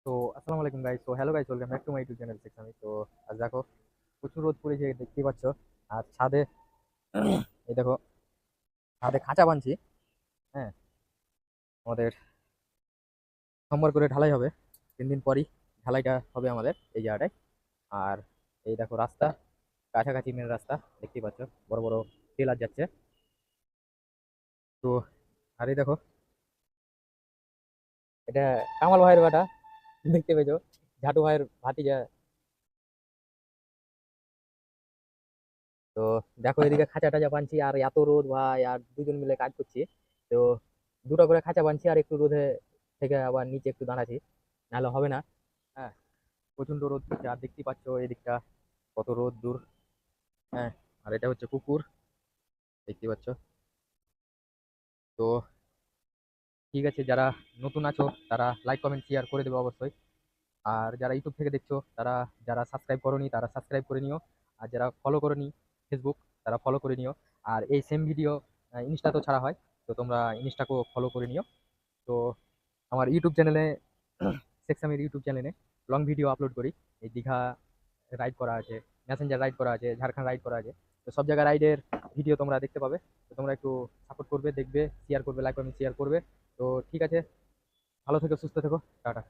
তো আসসালামু আলাইকুম গাইস। তো hello guys, welcome back to my YouTube channel আমি। তো আজ দেখো প্রচুর রোদ পড়েছে, দেখতেই পাচ্ছ। আর ছাদে এই দেখো, ছাদে খাঁচা বানছি। হ্যাঁ, আমাদের সোমবার করে ঢালাই হবে, 3 দিন পরই ঢালাইটা হবে আমাদের এই জায়গাটায়। আর এই দেখো রাস্তা, কাছাকাছি মেন রাস্তা, দেখতেই পাচ্ছ বড় বড় টেলার যাচ্ছে। তো আর এই দেখো, এটা কামাল ভাইয়ের বাটা, দেখতে পেয়েছো, ঝাটু ভাইয়ের ভাতিজা। তো দেখো এদিকে খাঁচা টাচা বানছি, আর এত রোদ ভাই, আর দুজন মিলে কাজ করছি। তো দুটো করে খাঁচা বানছি, আর একটু রোদে থেকে আবার নিচে একটু দাঁড়াচ্ছি, নাহলে হবে না। হ্যাঁ, প্রচন্ড রোদ পড়ছে, আর দেখতেই পাচ্ছ এদিকটা কত রোদ দূর। হ্যাঁ, আর এটা হচ্ছে পুকুর, দেখতে পাচ্ছ। তো ঠিক আছে, যারা নতুন আছো তারা লাইক কমেন্ট শেয়ার করে দেবে অবশ্যই। আর যারা ইউটিউব থেকে দেখছো তারা, যারা সাবস্ক্রাইব করোনি তারা সাবস্ক্রাইব করে নিও। আর যারা ফলো করোনি ফেসবুক, তারা ফলো করে নিও। আর এই সেম ভিডিও ইনস্টাতেও ছাড়া হয়, তো তোমরা ইনস্টাকেও ফলো করে নিও। তো আমার ইউটিউব চ্যানেলে, সেক্সামের ইউটিউব চ্যানেলে লং ভিডিও আপলোড করি। এই দীঘা রাইড করা আছে, ম্যাসেঞ্জার রাইড করা আছে, ঝাড়খণ্ড রাইড করা আছে। তো সব জায়গায় রাইডের ভিডিও তোমরা দেখতে পাবে। তো তোমরা একটু সাপোর্ট করবে, দেখবে, শেয়ার করবে, লাইক কমেন্ট শেয়ার করবে। তো ঠিক আছে, ভালো থেকো, সুস্থ থেকো, টাটা।